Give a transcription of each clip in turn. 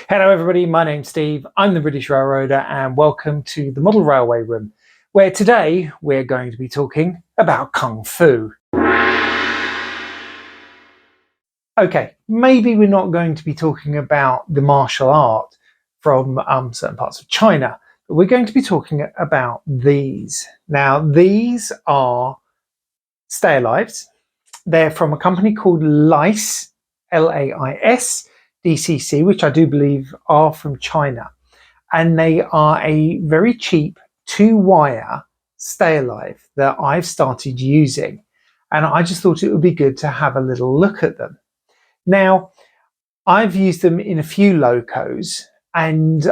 Hello everybody, my name's Steve, I'm the British Railroader and welcome to the Model Railway Room, where today we're going to be talking about Kung Fu. Okay, maybe we're not going to be talking about the martial art from certain parts of China, but we're going to be talking about these. Now, these are Stay Alives. They're from a company called Lais, L-A-I-S, DCC, which I do believe are from China. And they are a very cheap 2-wire Stay Alive that I've started using. And I just thought it would be good to have a little look at them. Now, I've used them in a few locos, and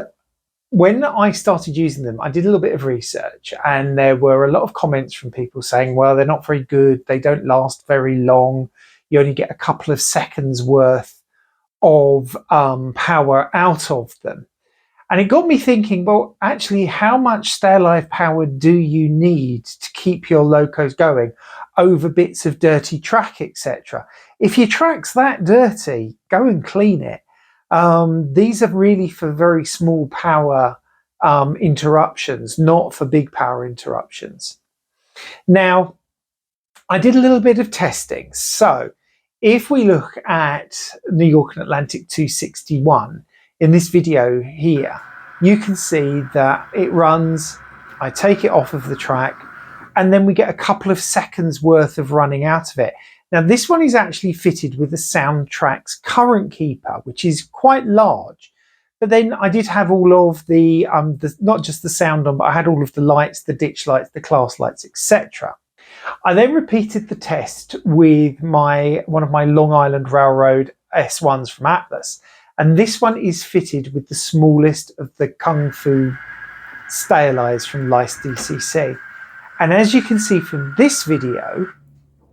when I started using them, I did a little bit of research, and there were a lot of comments from people saying, well, they're not very good, they don't last very long, you only get a couple of seconds worth of power out of them. And it got me thinking, well, actually, how much Stay Alive power do you need to keep your locos going over bits of dirty track, etc.? If your track's that dirty, go and clean it. These are really for very small power interruptions, not for big power interruptions. Now, I did a little bit of testing. So if we look at New York and Atlantic 261, in this video here, you can see that it runs, I take it off of the track, and then we get a couple of seconds worth of running out of it. Now, this one is actually fitted with the Soundtrack's current keeper, which is quite large. But then I did have all of the not just the sound on, but I had all of the lights, the ditch lights, the class lights, etc. I then repeated the test with one of my Long Island Railroad S1s from Atlas. And this one is fitted with the smallest of the Kung Fu Stay Alives from Lais DCC. And as you can see from this video,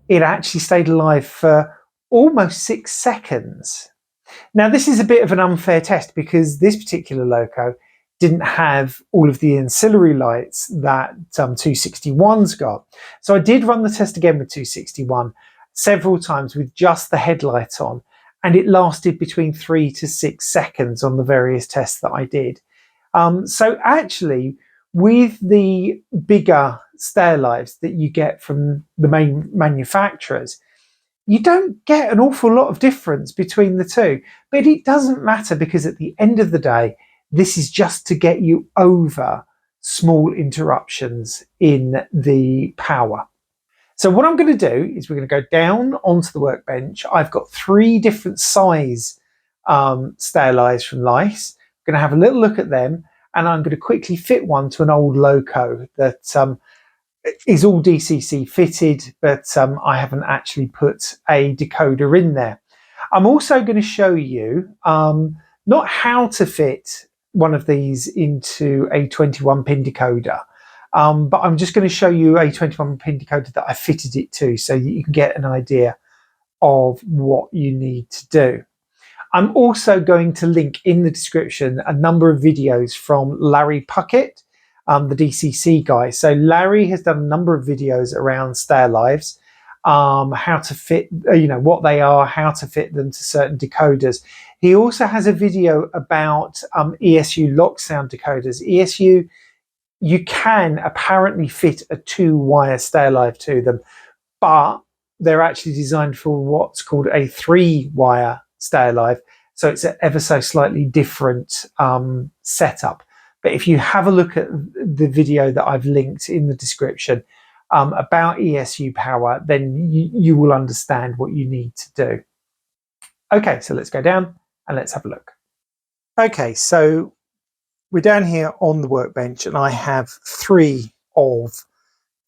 it actually stayed alive for almost 6 seconds. Now, this is a bit of an unfair test because this particular loco didn't have all of the ancillary lights that 261's got. So I did run the test again with 261 several times with just the headlight on, and it lasted between 3 to 6 seconds on the various tests that I did. So actually, with the bigger Stay Alives that you get from the main manufacturers, you don't get an awful lot of difference between the two. But it doesn't matter because at the end of the day, this is just to get you over small interruptions in the power. So what I'm going to do is we're going to go down onto the workbench. I've got 3 different size Stay Alives from Lais. I'm going to have a little look at them, and I'm going to quickly fit one to an old loco that is all DCC fitted, but I haven't actually put a decoder in there. I'm also going to show you not how to fit one of these into a 21-pin decoder, but I'm just going to show you a 21-pin decoder that I fitted it to so that you can get an idea of what you need to do. I'm also going to link in the description a number of videos from Larry Puckett, the DCC guy. So Larry has done a number of videos around Stay Alives, how to fit, what they are, how to fit them to certain decoders. He also has a video about ESU lock sound decoders. ESU, you can apparently fit a 2-wire Stay Alive to them, but they're actually designed for what's called a 3-wire Stay Alive. So it's an ever so slightly different setup. But if you have a look at the video that I've linked in the description about ESU power, then you will understand what you need to do. Okay, so let's go down and let's have a look. Okay, so we're down here on the workbench and I have 3 of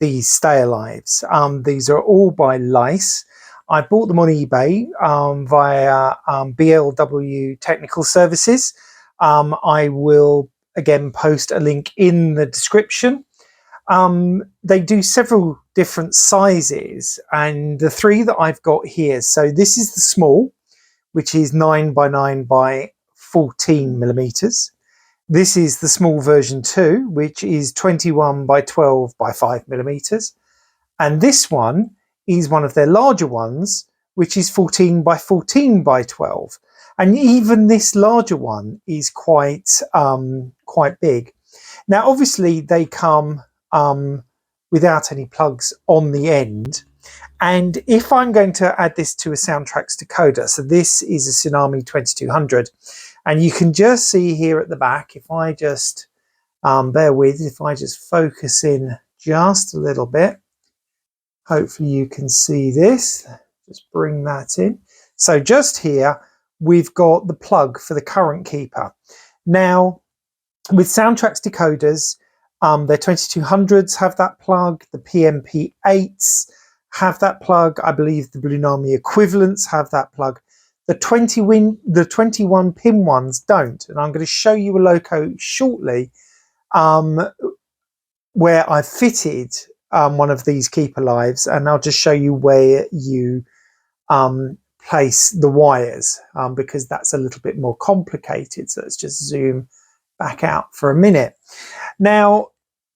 these Stay Alives. These are all by Lais. I bought them on eBay via BLW Technical Services. I will again post a link in the description. They do several different sizes, and the 3 that I've got here, so this is the small, which is 9 by 9 by 14 millimeters. This is the small version 2, which is 21 by 12 by 5 millimeters. And this one is one of their larger ones, which is 14 by 14 by 12. and even this larger one is quite big. Now obviously they come without any plugs on the end, and if I'm going to add this to a Soundtracks decoder, so this is a Tsunami 2200, and you can just see here at the back, if I just bear with, if I just focus in just a little bit, hopefully you can see this. Just bring that in. So just here, we've got the plug for the current keeper. Now, with Soundtracks decoders, their 2200s have that plug, the PMP8s have that plug, I believe the Blunami equivalents have that plug. The 21 pin ones don't, and I'm going to show you a loco shortly where I've fitted one of these keeper lives, and I'll just show you where you place the wires, because that's a little bit more complicated. So let's just zoom back out for a minute. Now,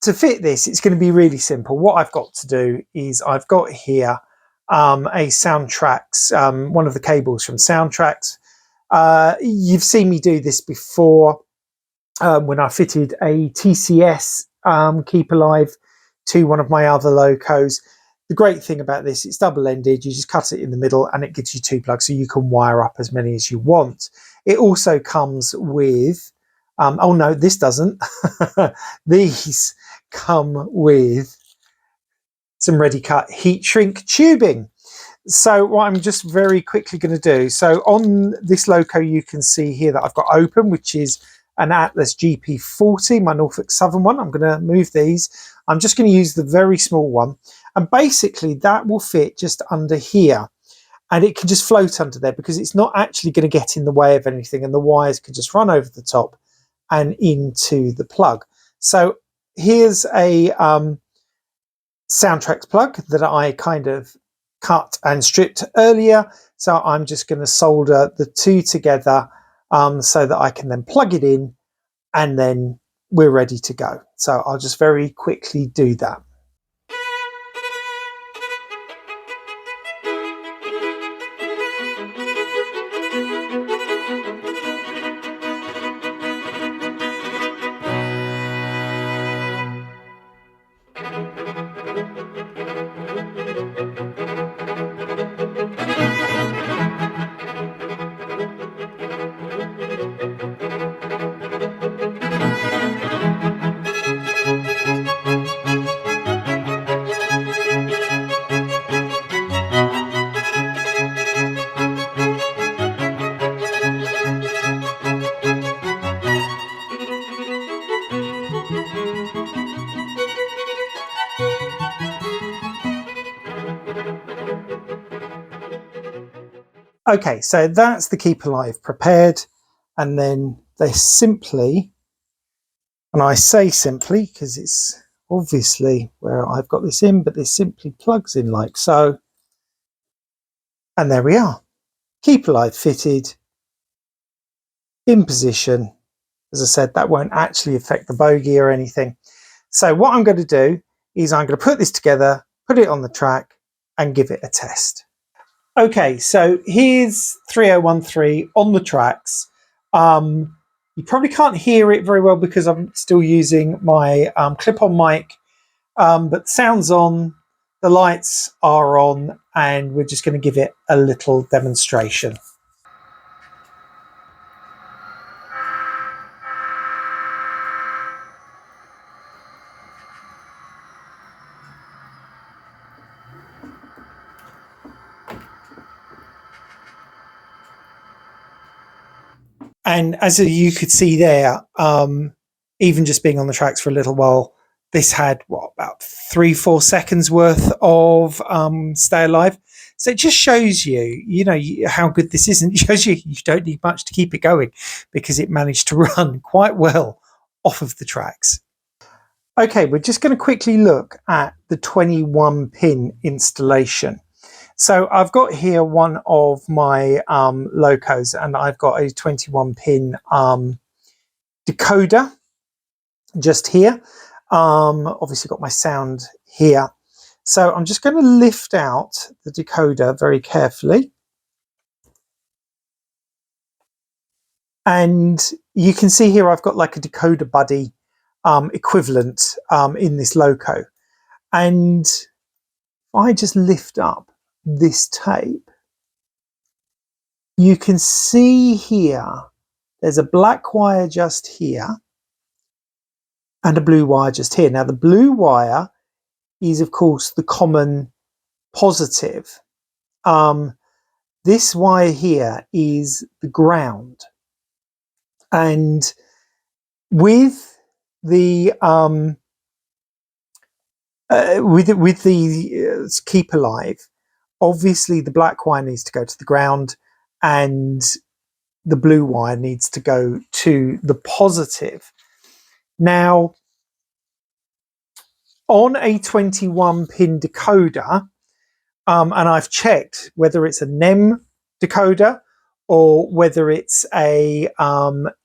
to fit this, it's going to be really simple. What I've got to do is I've got here a Soundtracks, one of the cables from Soundtracks. You've seen me do this before when I fitted a TCS keeper live to one of my other locos. The great thing about this, it's double-ended. You just cut it in the middle and it gives you two plugs, so you can wire up as many as you want. It also comes with, oh no, this doesn't. These come with some ready-cut heat shrink tubing. So what I'm just very quickly going to do, so on this loco you can see here that I've got open, which is an Atlas GP40, my Norfolk Southern one. I'm going to move these. I'm just going to use the very small one, and basically that will fit just under here, and it can just float under there because it's not actually going to get in the way of anything, and the wires can just run over the top and into the plug. So here's a Soundtracks plug that I kind of cut and stripped earlier, so I'm just going to solder the two together so that I can then plug it in, and then we're ready to go. So I'll just very quickly do that. Okay, so that's the keeper live prepared, and then they simply, and I say simply because it's obviously where I've got this in, but this simply plugs in like so, and there we are. Keeper live fitted, in position. As I said, that won't actually affect the bogey or anything. So what I'm going to do is I'm going to put this together, put it on the track, and give it a test. Okay, so here's 3013 on the tracks. You probably can't hear it very well because I'm still using my clip-on mic, but sound's on, the lights are on, and we're just going to give it a little demonstration. And as you could see there, even just being on the tracks for a little while, this had what, about 3-4 seconds worth of stay alive. So it just shows you, you know, how good this is, and it shows you don't need much to keep it going because it managed to run quite well off of the tracks. Okay, we're just going to quickly look at the 21 pin installation. So I've got here one of my locos, and I've got a 21 pin decoder just here. Obviously got my sound here. So I'm just going to lift out the decoder very carefully. And you can see here I've got like a Decoder Buddy equivalent in this loco. And if I just lift up this tape, you can see here there's a black wire just here and a blue wire just here. Now the blue wire is of course the common positive. This wire here is the ground, and with the keep alive, obviously the black wire needs to go to the ground and the blue wire needs to go to the positive. Now on a 21 pin decoder, and I've checked whether it's a NEM decoder or whether it's an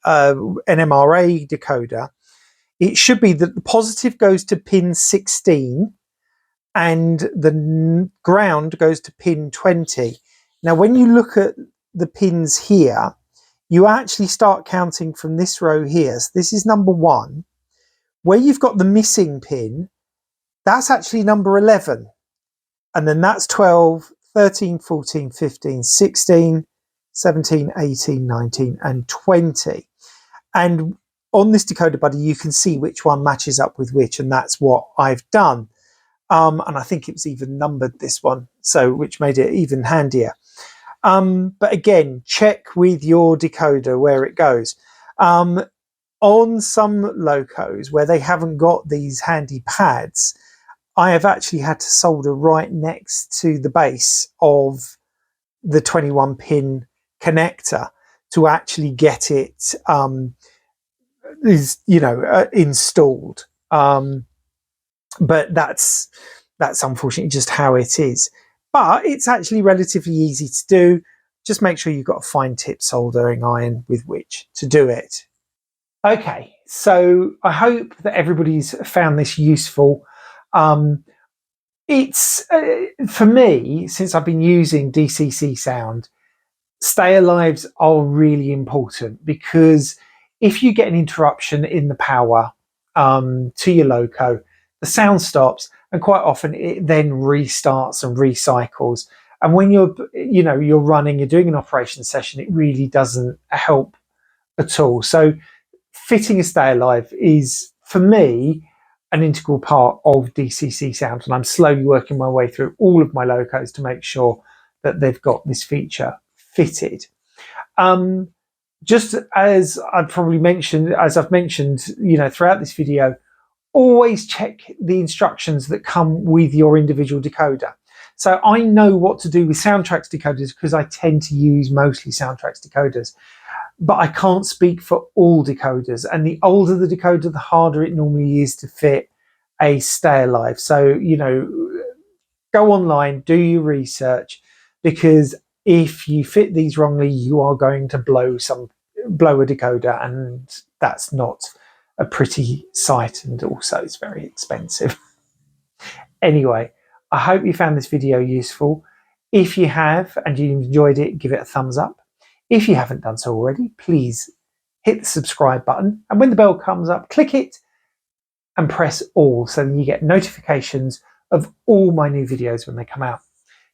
NMRA decoder, it should be that the positive goes to pin 16 and the ground goes to pin 20. Now, when you look at the pins here, you actually start counting from this row here. So this is number 1. Where you've got the missing pin, that's actually number 11. And then that's 12, 13, 14, 15, 16, 17, 18, 19, and 20. And on this Decoder Buddy, you can see which one matches up with which, and that's what I've done. And I think it was even numbered, this one, so which made it even handier. But again, check with your decoder where it goes. On some locos where they haven't got these handy pads, I have actually had to solder right next to the base of the 21 pin connector to actually get it installed. But that's unfortunately just how it is. But it's actually relatively easy to do. Just make sure you've got a fine tip soldering iron with which to do it. Okay, so I hope that everybody's found this useful. It's for me, since I've been using DCC sound, stay alives are really important, because if you get an interruption in the power to your loco, the sound stops, and quite often it then restarts and recycles. And when you're doing an operation session, it really doesn't help at all. So fitting a stay alive is, for me, an integral part of DCC sound, and I'm slowly working my way through all of my locos to make sure that they've got this feature fitted. Just as I've mentioned, throughout this video, always check the instructions that come with your individual decoder. So I know what to do with Soundtrax decoders because I tend to use mostly Soundtrax decoders, but I can't speak for all decoders. And the older the decoder, the harder it normally is to fit a stay alive. So, go online, do your research, because if you fit these wrongly, you are going to blow a decoder, and that's not a pretty sight, and also it's very expensive. Anyway, I hope you found this video useful. If you have and you enjoyed it, give it a thumbs up. If you haven't done so already, please hit the subscribe button, and when the bell comes up, click it and press all, so that you get notifications of all my new videos when they come out.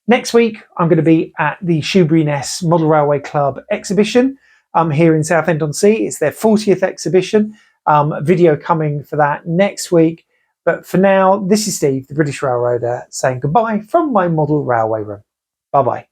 Next week, I'm going to be at the Shoebury-Ness Model Railway Club exhibition here in Southend-on-Sea. It's their 40th exhibition. Video coming for that next week. But for now, this is Steve, the British Railroader, saying goodbye from my model railway room. Bye-bye.